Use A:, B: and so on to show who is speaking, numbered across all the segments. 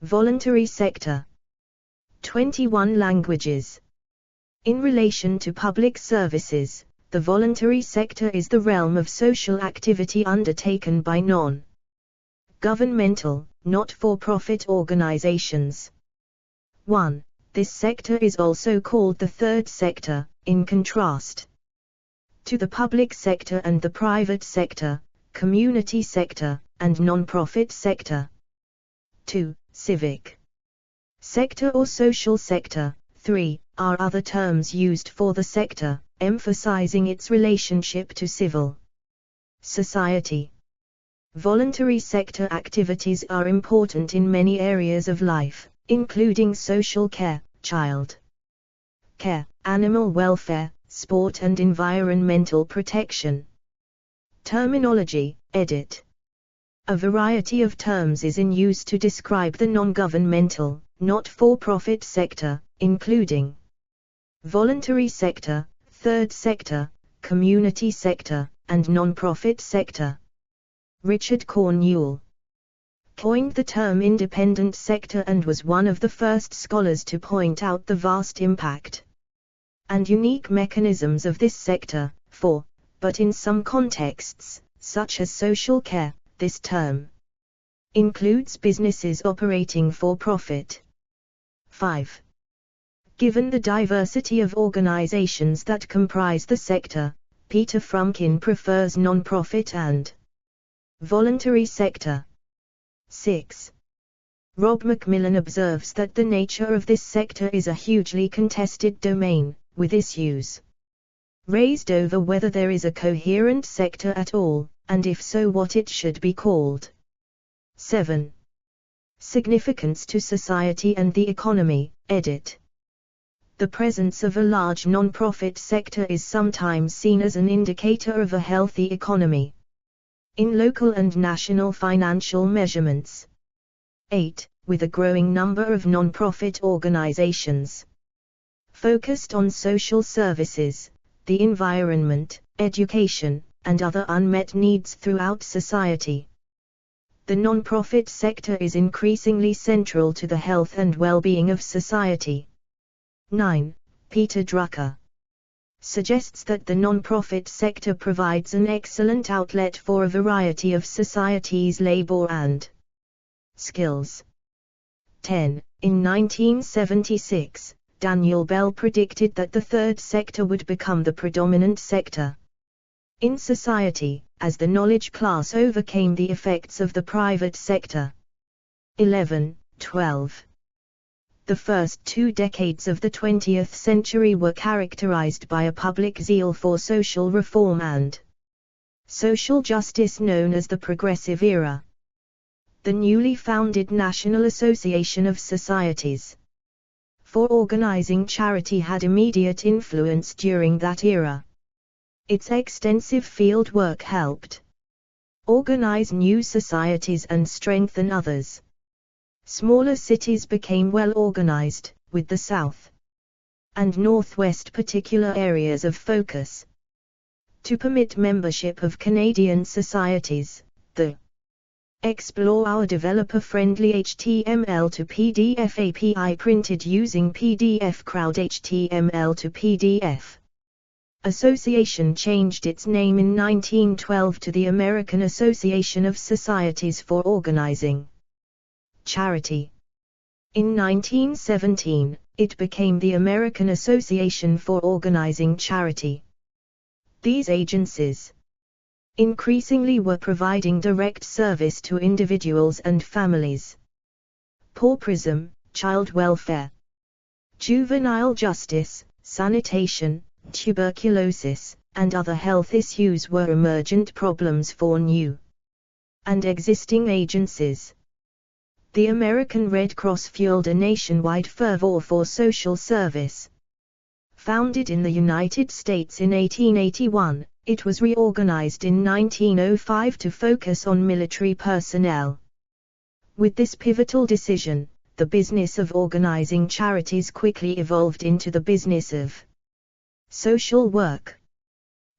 A: Voluntary sector. 21 languages. In relation to public services, the voluntary sector is the realm of social activity undertaken by non-governmental, not-for-profit organizations. 1. This sector is also called the third sector, in contrast to the public sector and the private sector, community sector, and non-profit sector. 2. Civic sector or social sector. 3. Are other terms used for the sector, emphasizing its relationship to civil society. Voluntary sector activities are important in many areas of life, including social care, child care, animal welfare, sport and environmental protection. Terminology, edit. A variety of terms is in use to describe the non-governmental, not-for-profit sector, including voluntary sector, third sector, community sector, and non-profit sector. Richard Cornewall coined the term independent sector and was one of the first scholars to point out the vast impact and unique mechanisms of this sector, but in some contexts, such as social care, this term includes businesses operating for profit. 5. Given the diversity of organizations that comprise the sector, Peter Frumkin prefers non-profit and voluntary sector. 6. Rob Macmillan observes that the nature of this sector is a hugely contested domain, with issues raised over whether there is a coherent sector at all, and if so what it should be called. 7. Significance to society and the economy, edit. The presence of a large non-profit sector is sometimes seen as an indicator of a healthy economy in local and national financial measurements. 8. With a growing number of non-profit organizations focused on social services, the environment, education, and other unmet needs throughout society, the non-profit sector is increasingly central to the health and well-being of society. 9. Peter Drucker suggests that the non-profit sector provides an excellent outlet for a variety of society's labor and skills. 10. In 1976, Daniel Bell predicted that the third sector would become the predominant sector in society, as the knowledge class overcame the effects of the private sector. 11. 12. The first 2 decades of the 20th century were characterized by a public zeal for social reform and social justice known as the Progressive Era. The newly founded National Association of Societies for Organizing Charity had immediate influence during that era. Its extensive field work helped organize new societies and strengthen others. Smaller cities became well organized, with the South and Northwest particular areas of focus. To permit membership of Canadian societies, the Explore Our developer-friendly HTML to PDF API printed using PDF Crowd HTML to PDF Association changed its name in 1912 to the American Association of Societies for Organizing Charity. In 1917, it became the American Association for Organizing Charity. These agencies increasingly were providing direct service to individuals and families. Pauperism, child welfare, juvenile justice, sanitation, tuberculosis, and other health issues were emergent problems for new and existing agencies. The American Red Cross fueled a nationwide fervor for social service. Founded in the United States in 1881, it was reorganized in 1905 to focus on military personnel. With this pivotal decision, the business of organizing charities quickly evolved into the business of social work.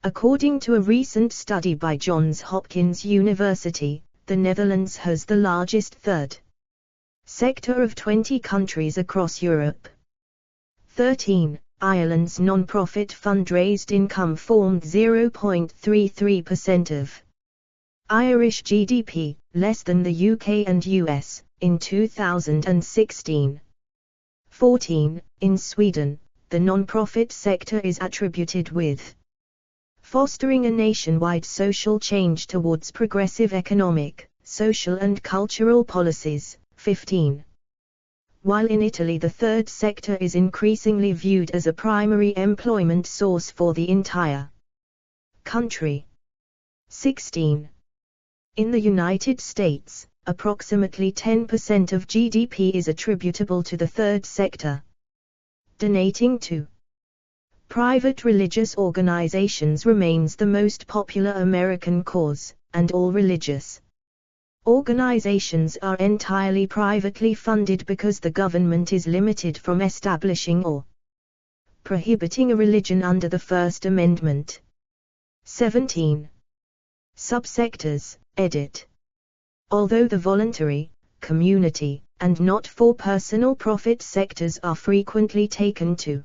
A: According to a recent study by Johns Hopkins University, the Netherlands has the largest third sector of 20 countries across Europe. 13. Ireland's non-profit fund-raised income formed 0.33% of Irish GDP, less than the UK and US, in 2016. 14. In Sweden, the non-profit sector is attributed with fostering a nationwide social change towards progressive economic, social and cultural policies. 15. While in Italy the third sector is increasingly viewed as a primary employment source for the entire country. 16. In the United States, approximately 10% of GDP is attributable to the third sector. Donating to private religious organizations remains the most popular American cause, and all religious organizations are entirely privately funded because the government is limited from establishing or prohibiting a religion under the First Amendment. 17. Subsectors, edit. Although the voluntary, community, and not-for-personal profit sectors are frequently taken to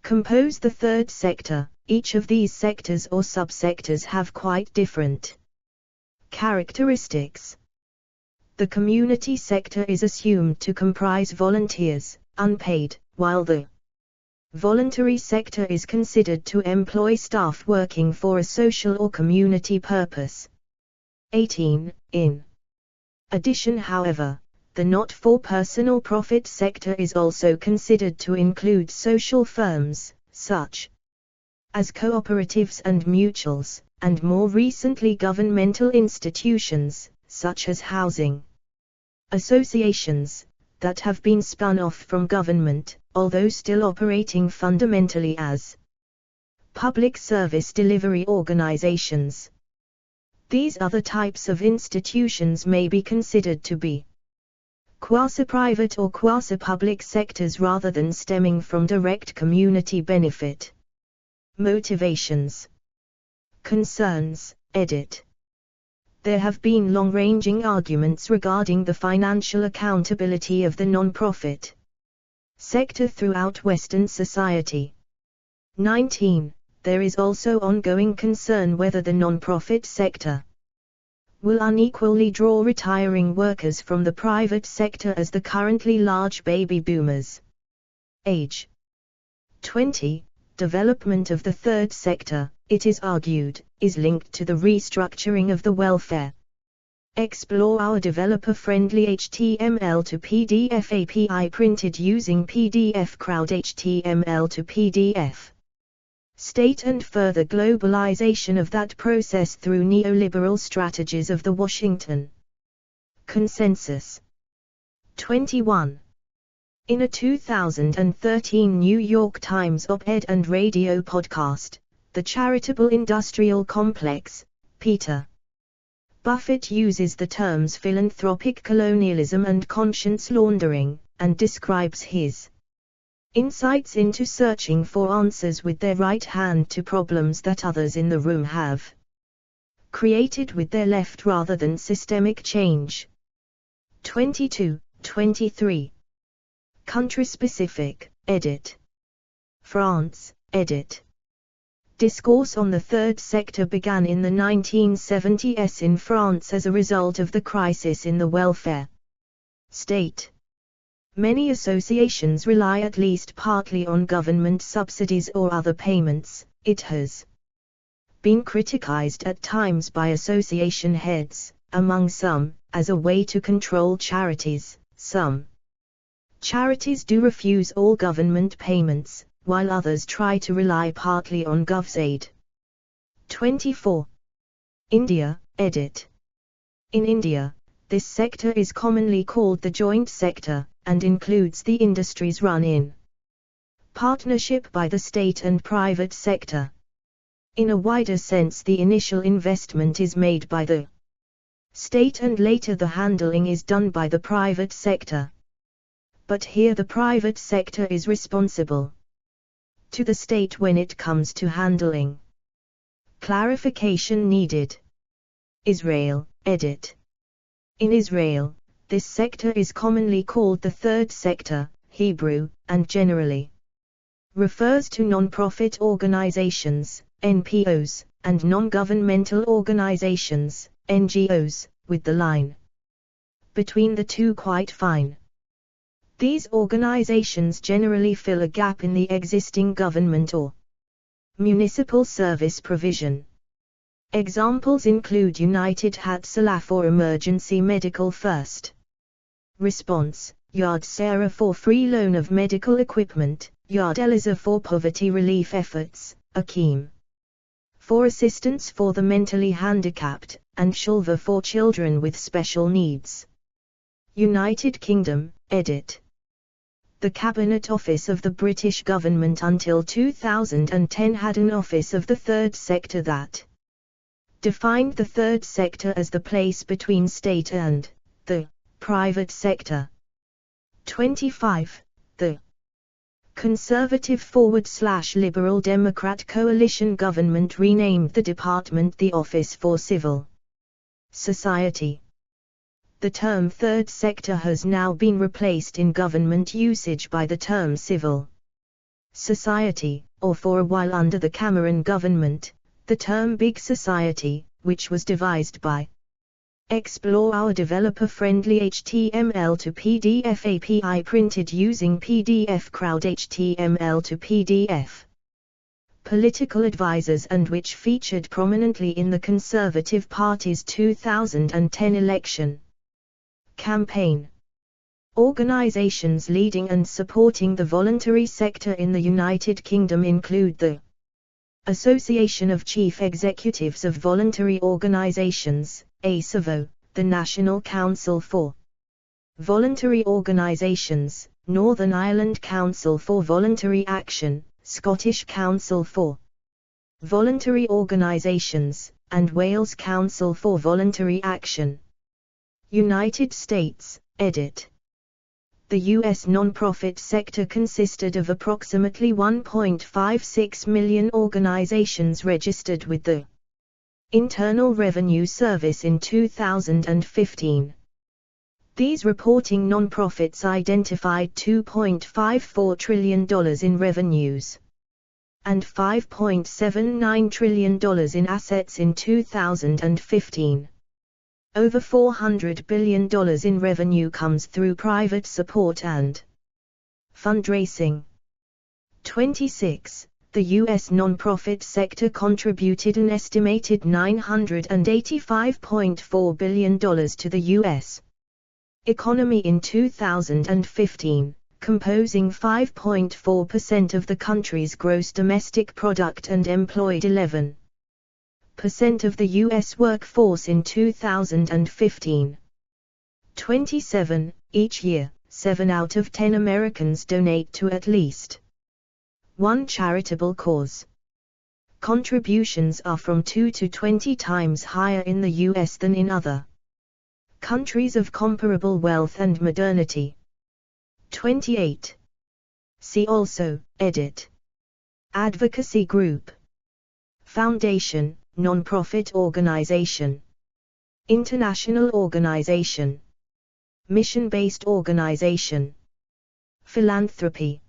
A: compose the third sector, each of these sectors or subsectors have quite different characteristics. The community sector is assumed to comprise volunteers, unpaid, while the voluntary sector is considered to employ staff working for a social or community purpose. 18. In addition, however, the not-for-personal profit sector is also considered to include social firms, such as cooperatives and mutuals, and more recently governmental institutions, such as housing associations, that have been spun off from government, although still operating fundamentally as public service delivery organizations. These other types of institutions may be considered to be quasi-private or quasi-public sectors rather than stemming from direct community benefit. Motivations. Concerns, edit. There have been long-ranging arguments regarding the financial accountability of the non-profit sector throughout Western society. 19. There is also ongoing concern whether the non-profit sector will unequally draw retiring workers from the private sector as the currently large baby boomers age. 20. Development of the third sector, it is argued, is linked to the restructuring of the welfare. Explore our developer-friendly HTML to PDF API printed using PDF Crowd HTML to PDF. State and further globalization of that process through neoliberal strategies of the Washington Consensus. 21. In a 2013 New York Times op-ed and radio podcast, The Charitable Industrial Complex, Peter Buffett uses the terms philanthropic colonialism and conscience laundering, and describes his insights into searching for answers with their right hand to problems that others in the room have created with their left rather than systemic change. 22, 23. Country-specific, edit. France, edit. Discourse on the third sector began in the 1970s in France as a result of the crisis in the welfare state. Many associations rely at least partly on government subsidies or other payments. It has been criticized at times by association heads, among some, as a way to control charities. Some charities do refuse all government payments, while others try to rely partly on GovAid. 24. India, edit. In India, this sector is commonly called the joint sector, and includes the industries run in partnership by the state and private sector. In a wider sense, the initial investment is made by the state and later the handling is done by the private sector. But here the private sector is responsible to the state when it comes to handling. Clarification needed. Israel, edit. In Israel, this sector is commonly called the third sector, Hebrew, and generally refers to non-profit organizations, NPOs, and non-governmental organizations, NGOs, with the line between the two quite fine. These organizations generally fill a gap in the existing government or municipal service provision. Examples include United Hatzalah for emergency medical first response, Yad Sarah for free loan of medical equipment, Yad Elazar for poverty relief efforts, Akeem for assistance for the mentally handicapped, and Shulva for children with special needs. United Kingdom, edit. The Cabinet Office of the British government until 2010 had an office of the third sector that defined the third sector as the place between state and the private sector. 25. The Conservative /Liberal Democrat coalition government renamed the department the Office for Civil Society. The term third sector has now been replaced in government usage by the term civil society, or for a while under the Cameron government, the term big society, which was devised by Explore our developer-friendly HTML to PDF API printed using PDF Crowd HTML to PDF. Political advisors and which featured prominently in the Conservative Party's 2010 election campaign. Organizations leading and supporting the voluntary sector in the United Kingdom include the Association of Chief Executives of Voluntary Organizations, ASAVO, the National Council for Voluntary Organizations, Northern Ireland Council for Voluntary Action, Scottish Council for Voluntary Organizations, and Wales Council for Voluntary Action. United States, edit. The U.S. nonprofit sector consisted of approximately 1.56 million organizations registered with the Internal Revenue Service in 2015. These reporting nonprofits identified $2.54 trillion in revenues and $5.79 trillion in assets in 2015. Over $400 billion in revenue comes through private support and fundraising. 26. The U.S. nonprofit sector contributed an estimated $985.4 billion to the U.S. economy in 2015, composing 5.4% of the country's gross domestic product and employed 11% of the U.S. workforce in 2015. 27. Each year, 7 out of 10 Americans donate to at least one charitable cause. Contributions are from 2 to 20 times higher in the U.S. than in other countries of comparable wealth and modernity. 28. See also, edit. Advocacy group. Foundation, non-profit organization. International organization. Mission-based organization. Philanthropy.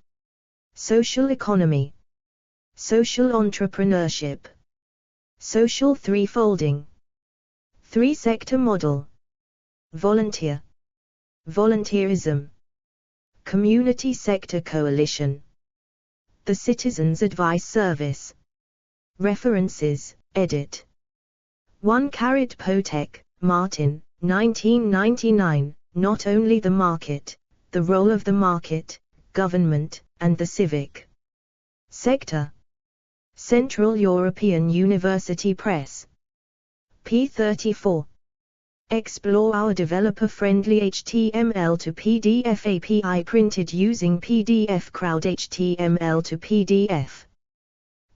A: Social economy. Social entrepreneurship. Social threefolding. Three-sector model. Volunteer. Volunteerism. Community sector coalition. The Citizens Advice Service. References, edit. 1 Potek, Martin, 1999, Not Only the Market, the Role of the Market, Government, and the Civic Sector. Central European University Press. p. 34. Explore our developer-friendly HTML to PDF API printed using PDF Crowd HTML to PDF.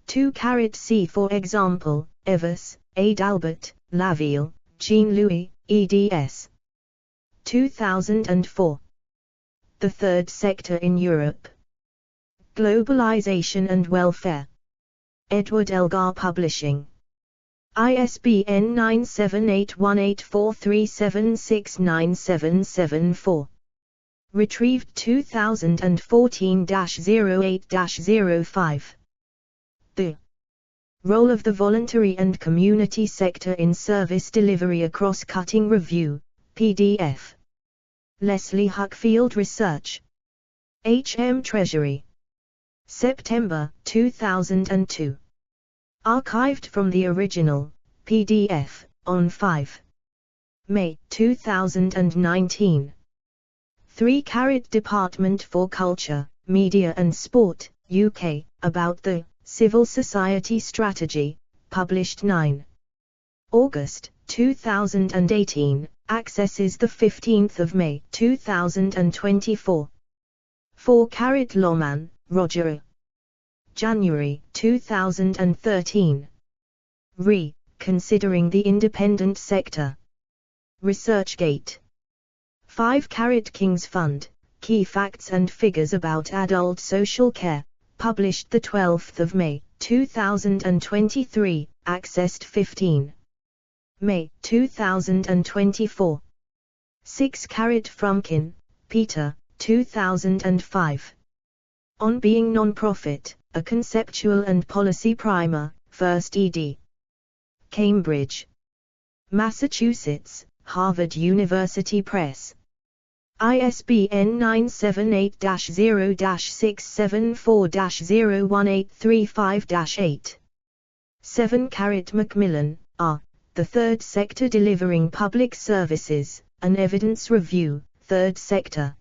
A: 2 C for example, Evers, Adalbert, Laville, Jean-Louis, eds. 2004. The Third Sector in Europe. Globalization and Welfare. Edward Elgar Publishing. ISBN 9781843769774. Retrieved 2014-08-05. The Role of the Voluntary and Community Sector in Service Delivery, a Cross-Cutting Review, PDF. Leslie Huckfield Research. H.M. Treasury. September 2002. Archived from the original, PDF, on 5 May 2019. 3 Department for Culture, Media and Sport, UK, about the Civil Society Strategy, published 9 August 2018, accesses 15 May 2024. 4 Lohman, Roger. January 2013. Considering the Independent Sector. ResearchGate. 5 King's Fund, Key Facts and Figures about Adult Social Care, published 12 May 2023, accessed 15 May 2024. 6 Frumkin, Peter, 2005. On Being Non-Profit, A Conceptual and Policy Primer, 1st ed. Cambridge, Massachusetts, Harvard University Press. ISBN 978-0-674-01835-8. 7 Macmillan, R. The Third Sector Delivering Public Services, An Evidence Review, Third Sector.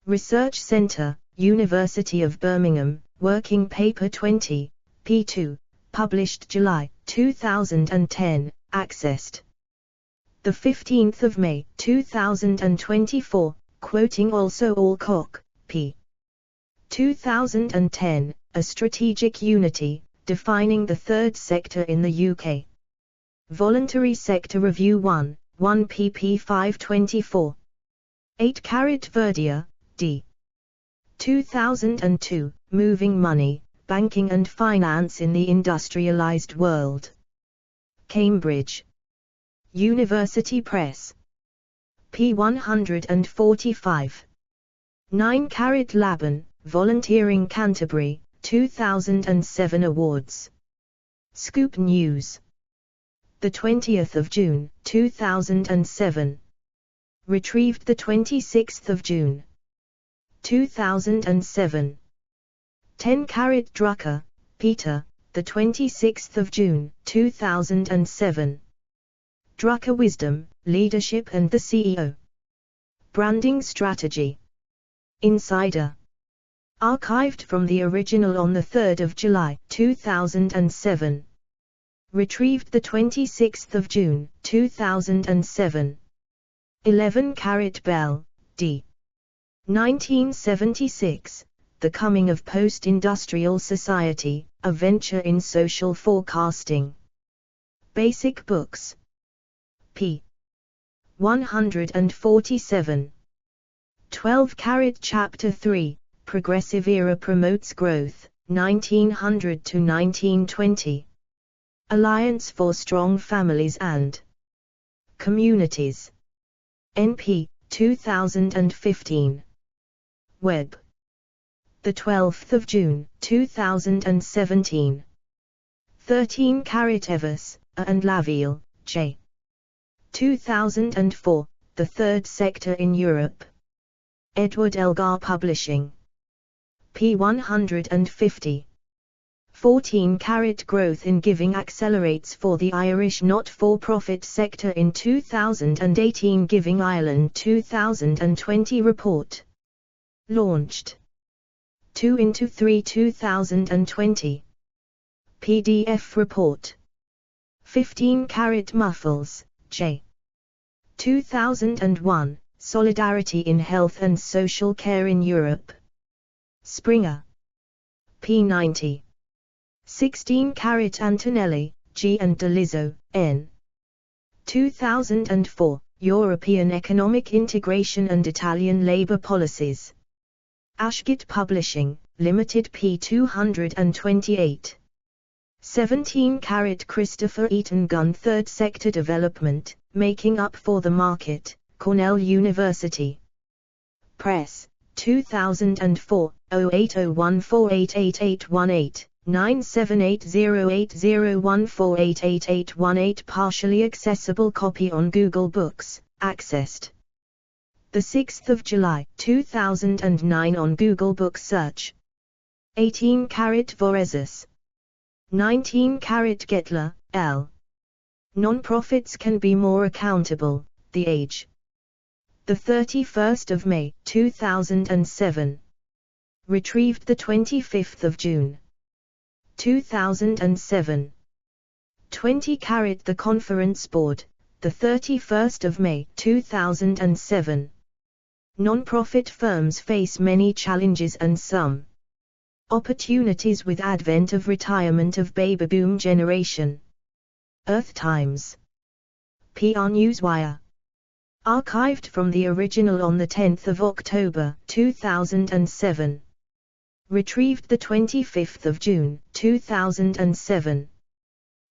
A: Research Center, University of Birmingham, Working Paper 20, p2, published July 2010, accessed 15 May 2024, quoting also Alcock, p. 2010, A Strategic Unity, Defining the Third Sector in the UK. Voluntary Sector Review 1 pp 524. 8 Verdier, D. 2002, Moving Money, Banking and Finance in the Industrialized World. Cambridge, University Press. p. 145. 9 Laban, Volunteering Canterbury, 2007 Awards. Scoop News. 20th June, 2007. Retrieved 26th June. 2007. 10 Drucker, Peter, 26th June, 2007. Drucker Wisdom, Leadership and the CEO. Branding Strategy. Insider. Archived from the original on 3 July, 2007. Retrieved 26th June, 2007. 11 Bell, D. 1976, The Coming of Post-Industrial Society, A Venture in Social Forecasting. Basic Books. p. 147. 12 Chapter 3, Progressive Era Promotes Growth, 1900 to 1920. Alliance for Strong Families and Communities. NP, 2015. Web. 12th June, 2017. 13 Evers, A. and Laville, J. 2004, The Third Sector in Europe. Edward Elgar Publishing. p. 150. 14 Growth in Giving Accelerates for the Irish Not-for-Profit Sector in 2018 Giving Ireland 2020 Report. Launched 2/3 2020. PDF Report. 15 Muffles, J. 2001, Solidarity in Health and Social Care in Europe. Springer. p. 90. 16 Antonelli, G. and DeLizzo, N. 2004, European Economic Integration and Italian Labour Policies. Ashgate Publishing, Limited p. 228. 17 Christopher Eaton Gun Third Sector Development, Making Up for the Market, Cornell University Press, 2004, 08014888818, 9780801488818. Partially accessible copy on Google Books, accessed. 6 July 2009 on Google Books Search. 18 Voresis. 19 Gettler, L. Non-profits can be more accountable, The Age. 31 May 2007. Retrieved 25 June 2007. 20 The Conference Board, 31 May 2007. Non-profit firms face many challenges and some opportunities with advent of retirement of baby boom generation. Earth Times. PR Newswire. Archived from the original on 10 October 2007. Retrieved 25 June 2007.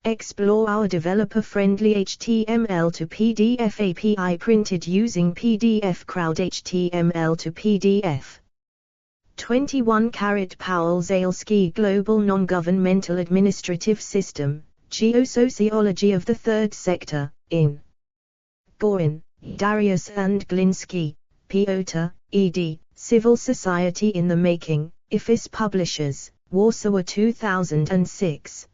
A: Explore our developer-friendly HTML to PDF API printed using PDF Crowd HTML to PDF. 21 Powell Zalesky Global Non-Governmental Administrative System, Geosociology of the Third Sector, in Gorin, Darius and Glinsky, Piotr, ed., Civil Society in the Making, IFIS Publishers, Warsaw 2006.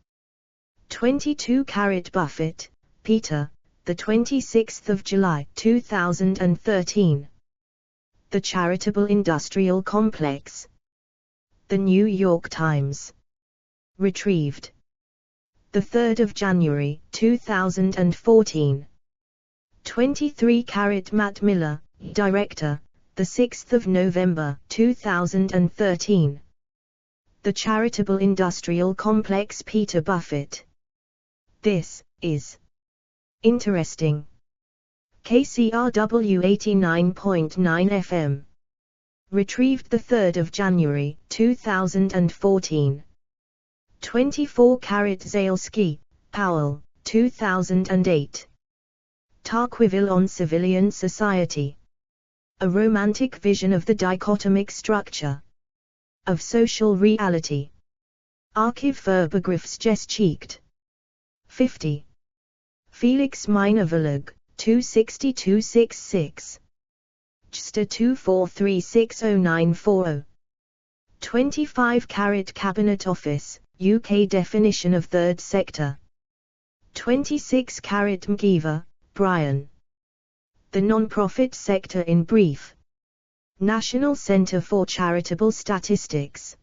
A: 22 Buffett, Peter, 26 July 2013. The Charitable Industrial Complex. The New York Times. Retrieved 3 January 2014. 23 Matt Miller, Director, 6 November 2013. The Charitable Industrial Complex Peter Buffett. This is interesting. KCRW 89.9 FM. Retrieved 3 January 2014. 24 Zalesky, Powell, 2008. Tocqueville on Civilian Society. A Romantic Vision of the Dichotomic Structure of Social Reality. Archiv für Begriffsgeschichte. 50. Felix Meinerverlag, 26266. JSTA 243609040. 25 Cabinet Office, UK Definition of Third Sector. 26 McGeever, Brian. The Non-Profit Sector in Brief. National Centre for Charitable Statistics.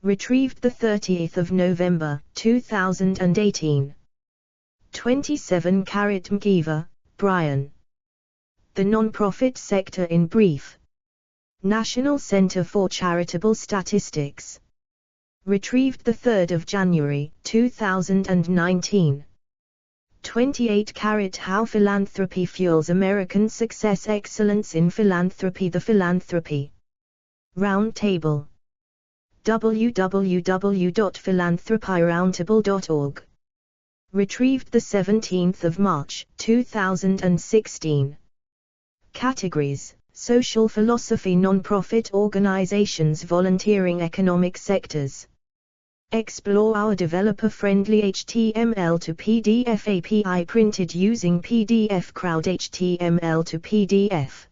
A: Retrieved 30 November 2018. 27 McGeever, Brian. The Non-Profit Sector in Brief. National Centre for Charitable Statistics. Retrieved 3 January 2019. 28 How Philanthropy Fuels American Success. Excellence in Philanthropy. The Philanthropy Roundtable. www.philanthropyroundtable.org. Retrieved 17 March 2016. Categories: Social Philosophy, Non-Profit Organizations, Volunteering, Economic Sectors. Explore our developer-friendly HTML to PDF API printed using PDF Crowd HTML to PDF.